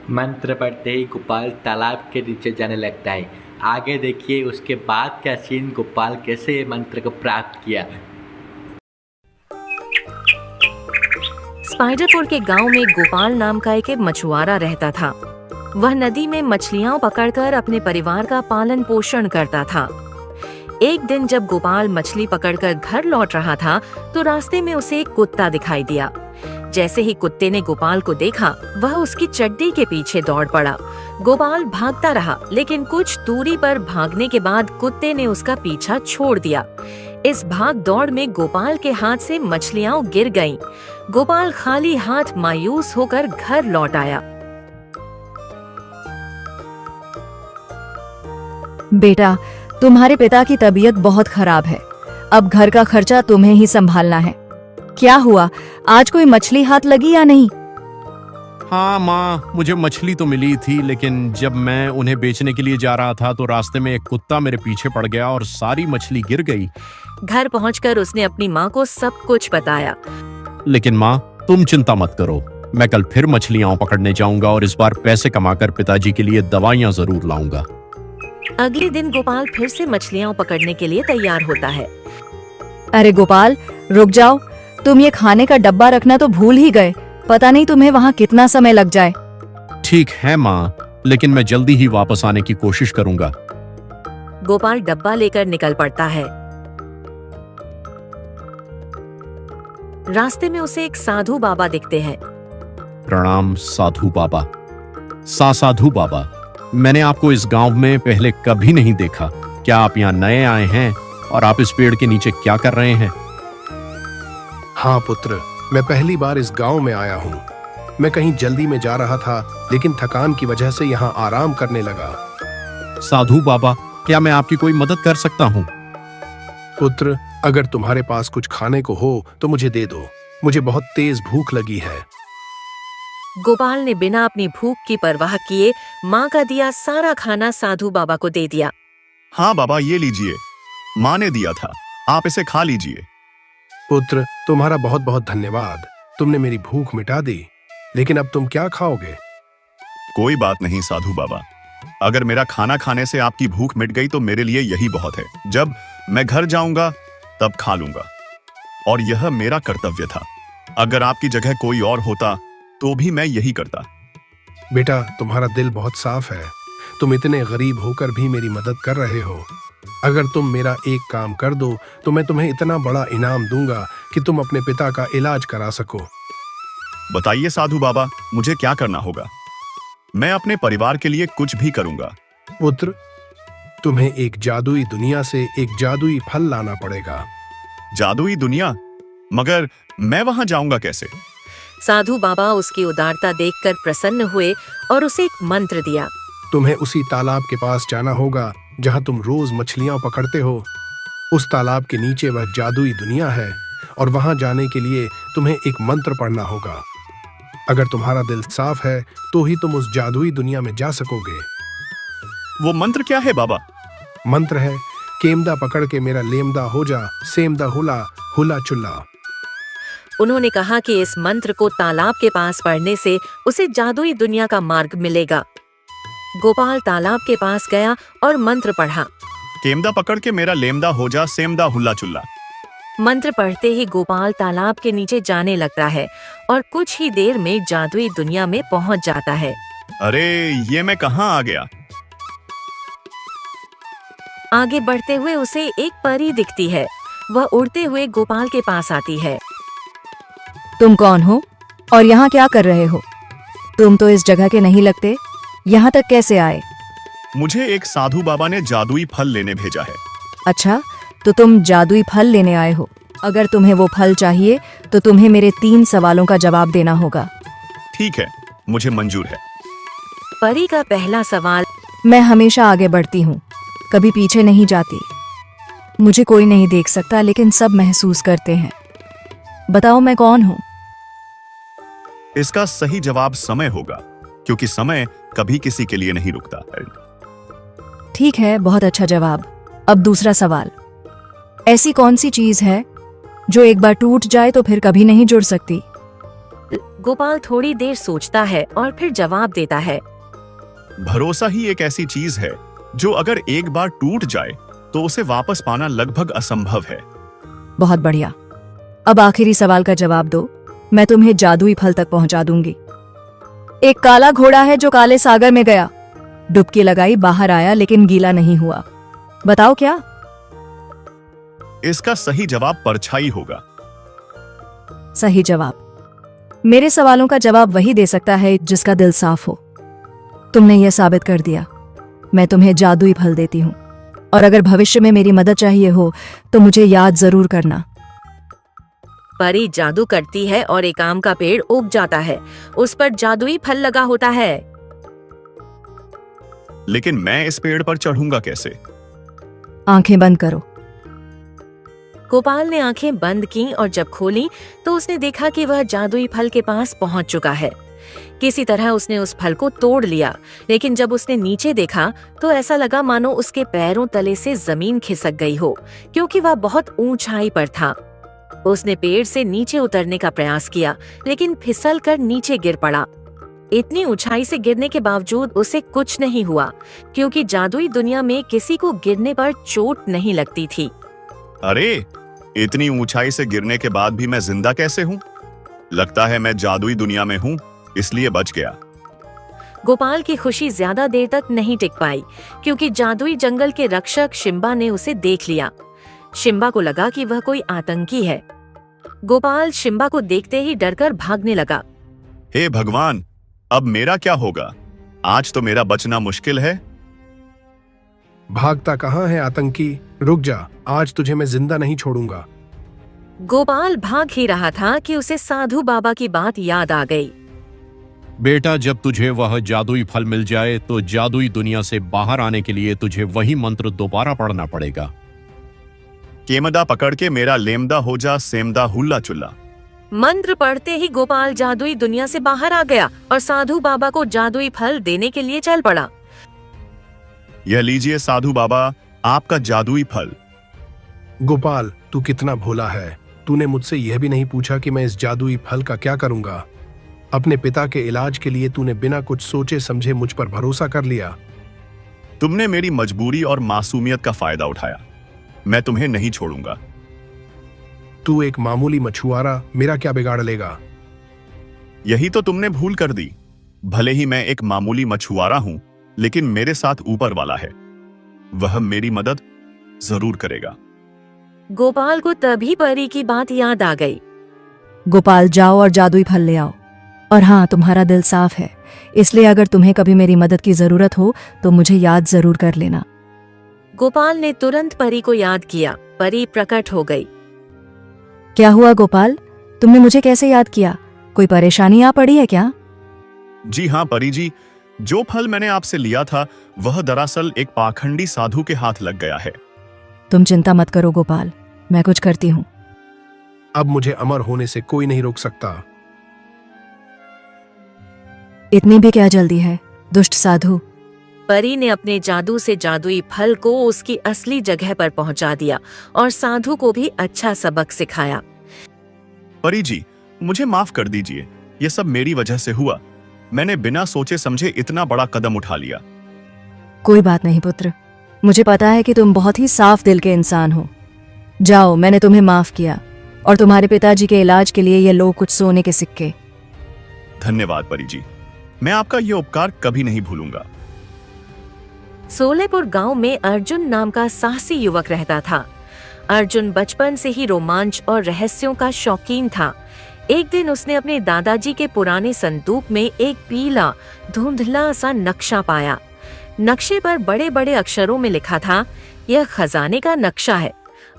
मंत्र पढ़ते ही गोपाल तालाब के नीचे जाने लगता है। आगे देखिए उसके बाद का सीन, गोपाल कैसे ये मंत्र को प्राप्त किया। स्पाइडरपुर के गांव में गोपाल नाम का एक मछुआरा रहता था। वह नदी में मछलियां पकड़कर अपने परिवार का पालन पोषण करता था। एक दिन जब गोपाल मछली पकड़कर घर लौट रहा था तो रास्ते में उसे एक कुत्ता दिखाई दिया। जैसे ही कुत्ते ने गोपाल को देखा, वह उसकी चड्डी के पीछे दौड़ पड़ा। गोपाल भागता रहा, लेकिन कुछ दूरी पर भागने के बाद कुत्ते ने उसका पीछा छोड़ दिया। इस भाग दौड़ में गोपाल के हाथ से मछलियां गिर गईं। गोपाल खाली हाथ मायूस होकर घर लौट आया। बेटा, तुम्हारे पिता की तबीयत बहुत खराब है। अब घर का खर्चा तुम्हें ही संभालना है। क्या हुआ, आज कोई मछली हाथ लगी या नहीं? हाँ माँ, मुझे मछली तो मिली थी, लेकिन जब मैं उन्हें बेचने के लिए जा रहा था तो रास्ते में एक कुत्ता मेरे पीछे पड़ गया और सारी मछली गिर गई। घर पहुंचकर उसने अपनी माँ को सब कुछ बताया। लेकिन माँ, तुम चिंता मत करो, मैं कल फिर मछलियां पकड़ने जाऊंगा और इस बार पैसे कमाकर पिताजी के लिए दवाइयाँ जरूर लाऊंगा। अगले दिन गोपाल फिर से मछलियां पकड़ने के लिए तैयार होता है। अरे गोपाल, रुक जाओ, तुम ये खाने का डब्बा रखना तो भूल ही गए। पता नहीं तुम्हें वहाँ कितना समय लग जाए। ठीक है माँ, लेकिन मैं जल्दी ही वापस आने की कोशिश करूंगा। गोपाल डब्बा लेकर निकल पड़ता है। रास्ते में उसे एक साधु बाबा दिखते हैं। प्रणाम साधु बाबा। साधु बाबा, मैंने आपको इस गांव में पहले कभी नहीं देखा। क्या आप यहाँ नए आए हैं और आप इस पेड़ के नीचे क्या कर रहे हैं? हाँ पुत्र, मैं पहली बार इस गांव में आया हूँ। मैं कहीं जल्दी में जा रहा था, लेकिन थकान की वजह से यहाँ आराम करने लगा। साधु बाबा, क्या मैं आपकी कोई मदद कर सकता हूँ? पुत्र, अगर तुम्हारे पास कुछ खाने को हो तो मुझे दे दो। मुझे बहुत तेज भूख लगी है। गोपाल ने बिना अपनी भूख की परवाह किए माँ का दिया सारा खाना साधु बाबा को दे दिया। हाँ बाबा, ये लीजिए, माँ ने दिया था, आप इसे खा लीजिए। पुत्र, तुम्हारा बहुत बहुत धन्यवाद। तुमने मेरी भूख मिटा दी। लेकिन अब तुम क्या खाओगे? कोई बात नहीं साधु बाबा, अगर मेरा खाना खाने से आपकी भूख मिट गई तो मेरे लिए यही बहुत है। जब मैं घर जाऊंगा तब खा लूंगा, और यह मेरा कर्तव्य था। अगर आपकी जगह कोई और होता तो भी मैं यही करता। बेटा, तुम्हारा दिल बहुत साफ है। तुम इतने गरीब होकर भी मेरी मदद कर रहे हो। अगर तुम मेरा एक काम कर दो तो मैं तुम्हें इतना बड़ा इनाम दूंगा कि तुम अपने पिता का इलाज करा सको। बताइए साधु बाबा, मुझे क्या करना होगा? मैं अपने परिवार के लिए कुछ भी करूंगा। पुत्र, तुम्हें एक जादुई दुनिया से एक जादुई फल लाना पड़ेगा। जादुई दुनिया? मगर मैं वहां जाऊंगा कैसे? साधु बाबा उसकी उदारता देखकर प्रसन्न हुए और उसे एक मंत्र दिया। तुम्हें उसी तालाब के पास जाना होगा जहां तुम रोज मछलियां पकड़ते हो। उस तालाब के नीचे वह जादुई दुनिया है, और वहां जाने के लिए तुम्हें एक मंत्र पढ़ना होगा। अगर तुम्हारा दिल साफ है तो ही तुम उस जादुई दुनिया में जा सकोगे। वो मंत्र क्या है बाबा? मंत्र है, केमदा पकड़ के मेरा लेमदा हो जा, सेमदा हुला हुला चुल्ला। उन्होंने कहा कि इस मंत्र को तालाब के पास पढ़ने से उसे जादुई दुनिया का मार्ग मिलेगा। गोपाल तालाब के पास गया और मंत्र पढ़ा। केमदा पकड़ के मेरा लेमदा हो जा, सेमदा हुल्ला चुल्ला। मंत्र पढ़ते ही गोपाल तालाब के नीचे जाने लगता है और कुछ ही देर में जादुई दुनिया में पहुंच जाता है। अरे, ये मैं कहाँ आ गया? आगे बढ़ते हुए उसे एक परी दिखती है। वह उड़ते हुए गोपाल के पास आती है। तुम कौन हो और यहाँ क्या कर रहे हो? तुम तो इस जगह के नहीं लगते, यहाँ तक कैसे आए? मुझे एक साधु बाबा ने जादुई फल लेने भेजा है। अच्छा, तो तुम जादुई फल लेने आए हो। अगर तुम्हें वो फल चाहिए तो तुम्हें मेरे 3 सवालों का जवाब देना होगा। ठीक है, मुझे मंजूर है। परी का पहला सवाल, मैं हमेशा आगे बढ़ती हूँ, कभी पीछे नहीं जाती। मुझे कोई नहीं देख सकता, लेकिन सब महसूस करते हैं। बताओ मैं कौन हूँ? इसका सही जवाब समय होगा, क्योंकि समय कभी किसी के लिए नहीं रुकता। ठीक है, बहुत अच्छा जवाब। अब दूसरा सवाल, ऐसी कौन सी चीज है जो एक बार टूट जाए तो फिर कभी नहीं जुड़ सकती? गोपाल थोड़ी देर सोचता है और फिर जवाब देता है। भरोसा ही एक ऐसी चीज है जो अगर एक बार टूट जाए तो उसे वापस पाना लगभग असंभव है। बहुत बढ़िया। अब आखिरी सवाल का जवाब दो, मैं तुम्हें जादुई फल तक पहुंचा दूंगी। एक काला घोड़ा है जो काले सागर में गया, डुबकी लगाई, बाहर आया लेकिन गीला नहीं हुआ। बताओ क्या? इसका सही जवाब परछाई होगा। सही जवाब। मेरे सवालों का जवाब वही दे सकता है जिसका दिल साफ हो। तुमने यह साबित कर दिया। मैं तुम्हें जादुई फल देती हूँ, और अगर भविष्य में मेरी मदद चाहिए हो तो मुझे याद जरूर करना। परी जादू करती है और एक आम का पेड़ उग जाता है। उस पर जादुई फल लगा होता है। लेकिन मैं इस पेड़ पर चढ़ूंगा कैसे? आंखें बंद करो। गोपाल ने आंखें बंद की और जब खोली तो उसने देखा कि वह जादुई फल के पास पहुंच चुका है। किसी तरह उसने उस फल को तोड़ लिया, लेकिन जब उसने नीचे देखा तो ऐसा लगा मानो उसके पैरों तले से जमीन खिसक गई हो, क्योंकि वह बहुत ऊंचाई पर था। उसने पेड़ से नीचे उतरने का प्रयास किया, लेकिन फिसल कर नीचे गिर पड़ा। इतनी ऊंचाई से गिरने के बावजूद उसे कुछ नहीं हुआ, क्योंकि जादुई दुनिया में किसी को गिरने पर चोट नहीं लगती थी। अरे, इतनी ऊंचाई से गिरने के बाद भी मैं जिंदा कैसे हूँ? लगता है मैं जादुई दुनिया में हूँ, इसलिए बच गया। गोपाल की खुशी ज्यादा देर तक नहीं टिक पाई, क्योंकि जादुई जंगल के रक्षक शिम्बा ने उसे देख लिया। शिम्बा को लगा कि वह कोई आतंकी है। गोपाल शिम्बा को देखते ही डरकर भागने लगा। हे भगवान, अब मेरा क्या होगा? आज तो मेरा बचना मुश्किल है। भागता कहाँ है आतंकी? रुक जा, आज तुझे मैं जिंदा नहीं छोड़ूंगा। गोपाल भाग ही रहा था कि उसे साधु बाबा की बात याद आ गई। बेटा, जब तुझे वह जादुई फल मिल जाए तो जादुई दुनिया से बाहर आने के लिए तुझे वही मंत्र दोबारा पढ़ना पड़ेगा। केमदा पकड़ के मेरा लेमदा हो जा, सेमदा हुल्ला चुल्ला। मंत्र पढ़ते ही गोपाल जादुई दुनिया से बाहर आ गया और साधु बाबा को जादुई फल देने के लिए चल पड़ा। यह लीजिए साधु बाबा, आपका जादुई फल। गोपाल, तू कितना भोला है। तूने मुझसे यह भी नहीं पूछा कि मैं इस जादुई फल का क्या करूंगा। अपने पिता के इलाज के लिए तूने बिना कुछ सोचे समझे मुझ पर भरोसा कर लिया। तुमने मेरी मजबूरी और मासूमियत का फायदा उठाया। मैं तुम्हें नहीं छोड़ूंगा। तू एक मामूली मछुआरा मेरा क्या बिगाड़ लेगा? यही तो तुमने भूल कर दी। भले ही मैं एक मामूली मछुआरा हूं, लेकिन मेरे साथ ऊपर वाला है। वह मेरी मदद जरूर करेगा। गोपाल को तभी परी की बात याद आ गई। गोपाल, जाओ और जादुई फल ले आओ। और हाँ, तुम्हारा दिल साफ है, इसलिए अगर तुम्हें कभी मेरी मदद की जरूरत हो तो मुझे याद जरूर कर लेना। गोपाल ने तुरंत परी को याद किया। परी प्रकट हो गई। क्या हुआ गोपाल, तुमने मुझे कैसे याद किया? कोई परेशानी आ पड़ी है क्या? जी हाँ परी जी, जो फल मैंने आपसे लिया था वह दरअसल एक पाखंडी साधु के हाथ लग गया है। तुम चिंता मत करो गोपाल, मैं कुछ करती हूँ। अब मुझे अमर होने से कोई नहीं रोक सकता। इतनी भी क्या जल्दी है, दुष्ट साधु। परी ने अपने जादू से जादुई फल को उसकी असली जगह पर पहुंचा दिया और साधु को भी अच्छा सबक सिखाया। परी जी, मुझे माफ कर दीजिए, यह सब मेरी वजह से हुआ। मैंने बिना सोचे समझे इतना बड़ा कदम उठा लिया। कोई बात नहीं पुत्र, मुझे पता है कि तुम बहुत ही साफ दिल के इंसान हो। जाओ, मैंने तुम्हें माफ किया, और तुम्हारे पिताजी के इलाज के लिए ये लो कुछ सोने के सिक्के। धन्यवाद परी जी, मैं आपका ये उपकार कभी नहीं भूलूंगा। सोलेपुर गांव में अर्जुन नाम का साहसी युवक रहता था। अर्जुन बचपन से ही रोमांच और रहस्यों का शौकीन था। एक दिन उसने अपने दादाजी के पुराने संदूक में एक पीला धुंधला सा नक्शा पाया। नक्शे पर बड़े बड़े अक्षरों में लिखा था, यह खजाने का नक्शा है।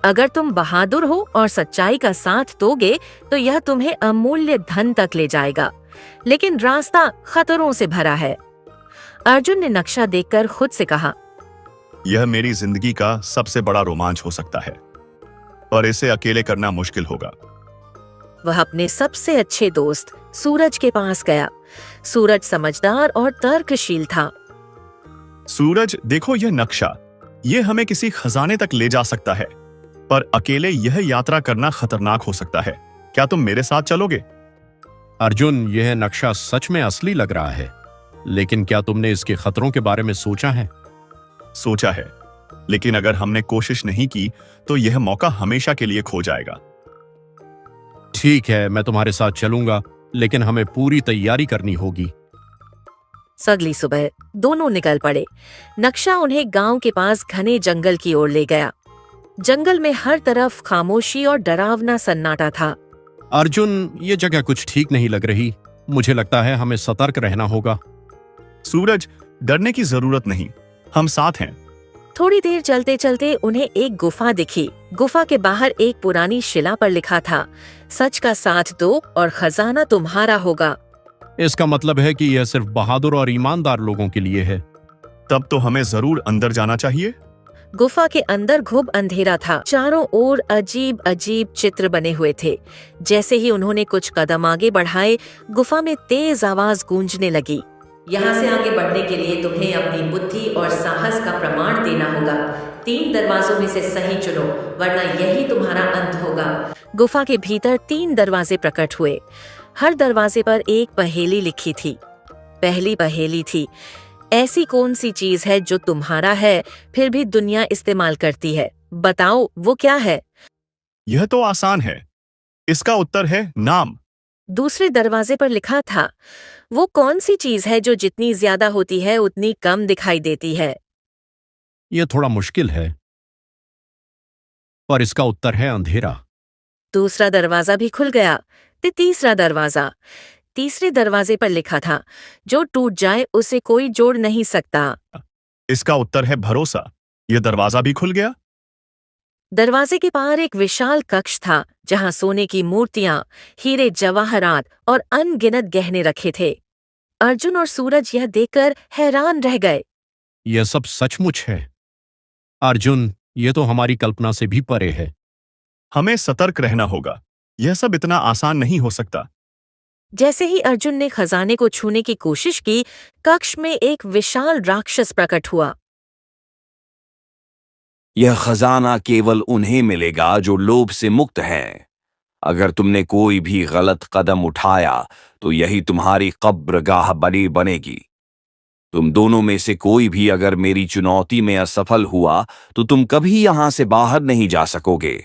अगर तुम बहादुर हो और सच्चाई का साथ दोगे तो यह तुम्हें अमूल्य धन तक ले जाएगा, लेकिन रास्ता खतरों से भरा है। अर्जुन ने नक्शा देखकर खुद से कहा, यह मेरी जिंदगी का सबसे बड़ा रोमांच हो सकता है, पर इसे अकेले करना मुश्किल होगा। वह अपने सबसे अच्छे दोस्त सूरज के पास गया। सूरज समझदार और तर्कशील था। सूरज, देखो यह नक्शा, यह हमें किसी खजाने तक ले जा सकता है, पर अकेले यह यात्रा करना खतरनाक हो सकता है। क्या तुम मेरे साथ चलोगे? अर्जुन, यह नक्शा सच में असली लग रहा है, लेकिन क्या तुमने इसके खतरों के बारे में सोचा है? सोचा है, लेकिन अगर हमने कोशिश नहीं की तो यह मौका हमेशा के लिए खो जाएगा। ठीक है, मैं तुम्हारे साथ चलूंगा, लेकिन हमें पूरी तैयारी करनी होगी। अगली सुबह दोनों निकल पड़े। नक्शा उन्हें गांव के पास घने जंगल की ओर ले गया। जंगल में हर तरफ खामोशी और डरावना सन्नाटा था। अर्जुन, ये जगह कुछ ठीक नहीं लग रही। मुझे लगता है हमें सतर्क रहना होगा। सूरज, डरने की जरूरत नहीं, हम साथ हैं। थोड़ी देर चलते चलते उन्हें एक गुफा दिखी। गुफा के बाहर एक पुरानी शिला पर लिखा था, सच का साथ दो और खजाना तुम्हारा होगा। इसका मतलब है कि यह सिर्फ बहादुर और ईमानदार लोगों के लिए है। तब तो हमें जरूर अंदर जाना चाहिए। गुफा के अंदर खूब अंधेरा था। चारों ओर अजीब अजीब चित्र बने हुए थे। जैसे ही उन्होंने कुछ कदम आगे बढ़ाए, गुफा में तेज आवाज गूंजने लगी। यहाँ से आगे बढ़ने के लिए तुम्हें अपनी बुद्धि और साहस का प्रमाण देना होगा। 3 दरवाजों में से सही चुनो, वरना यही तुम्हारा अंत होगा। गुफा के भीतर 3 दरवाजे प्रकट हुए। हर दरवाजे पर एक पहेली लिखी थी। पहली पहेली थी, ऐसी कौन सी चीज है जो तुम्हारा है फिर भी दुनिया इस्तेमाल करती है? बताओ वो क्या है? यह तो आसान है, इसका उत्तर है नाम। दूसरे दरवाजे पर लिखा था, वो कौन सी चीज है जो जितनी ज्यादा होती है उतनी कम दिखाई देती है? यह थोड़ा मुश्किल है, पर इसका उत्तर है अंधेरा। दूसरा दरवाजा भी खुल गया। तीसरा दरवाजा। तीसरे दरवाजे पर लिखा था, जो टूट जाए उसे कोई जोड़ नहीं सकता। इसका उत्तर है भरोसा। यह दरवाजा भी खुल गया। दरवाजे के पार एक विशाल कक्ष था, जहां सोने की मूर्तियां, हीरे जवाहरात और अनगिनत गहने रखे थे। अर्जुन और सूरज यह देखकर हैरान रह गए। यह सब सचमुच है। अर्जुन, यह तो हमारी कल्पना से भी परे है। हमें सतर्क रहना होगा, यह सब इतना आसान नहीं हो सकता। जैसे ही अर्जुन ने खजाने को छूने की कोशिश की, कक्ष में एक विशाल राक्षस प्रकट हुआ। यह खजाना केवल उन्हें मिलेगा जो लोभ से मुक्त हैं। अगर तुमने कोई भी गलत कदम उठाया तो यही तुम्हारी कब्रगाह बनेगी। तुम दोनों में से कोई भी अगर मेरी चुनौती में असफल हुआ तो तुम कभी यहां से बाहर नहीं जा सकोगे।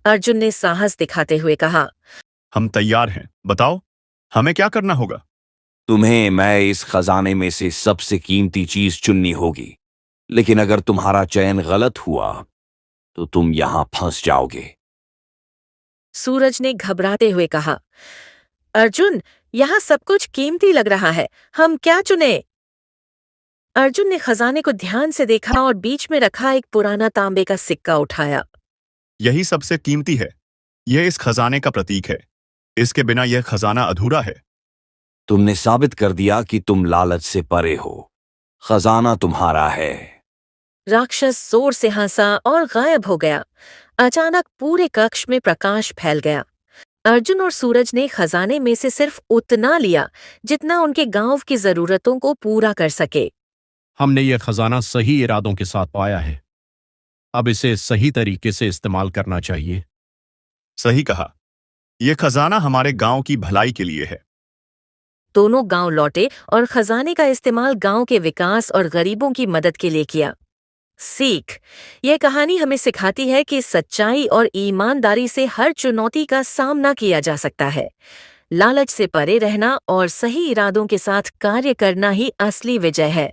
अर्जुन ने साहस दिखाते हुए कहा, हम तैयार हैं, बताओ हमें क्या करना होगा? तुम्हें मैं इस खजाने में से सबसे कीमती चीज चुननी होगी, लेकिन अगर तुम्हारा चयन गलत हुआ तो तुम यहां फंस जाओगे। सूरज ने घबराते हुए कहा, अर्जुन, यहाँ सब कुछ कीमती लग रहा है, हम क्या चुने? अर्जुन ने खजाने को ध्यान से देखा और बीच में रखा एक पुराना तांबे का सिक्का उठाया। यही सबसे कीमती है, यह इस खजाने का प्रतीक है। इसके बिना यह खजाना अधूरा है। तुमने साबित कर दिया कि तुम लालच से परे हो। खजाना तुम्हारा है। राक्षस जोर से हंसा और गायब हो गया। अचानक पूरे कक्ष में प्रकाश फैल गया। अर्जुन और सूरज ने खजाने में से सिर्फ उतना लिया जितना उनके गांव की जरूरतों को पूरा कर सके। हमने यह खजाना सही इरादों के साथ पाया है। अब इसे सही तरीके से इस्तेमाल करना चाहिए। सही कहा, यह खजाना हमारे गांव की भलाई के लिए है। दोनों गांव लौटे और खजाने का इस्तेमाल गांव के विकास और गरीबों की मदद के लिए किया। सीख, यह कहानी हमें सिखाती है कि सच्चाई और ईमानदारी से हर चुनौती का सामना किया जा सकता है। लालच से परे रहना और सही इरादों के साथ कार्य करना ही असली विजय है।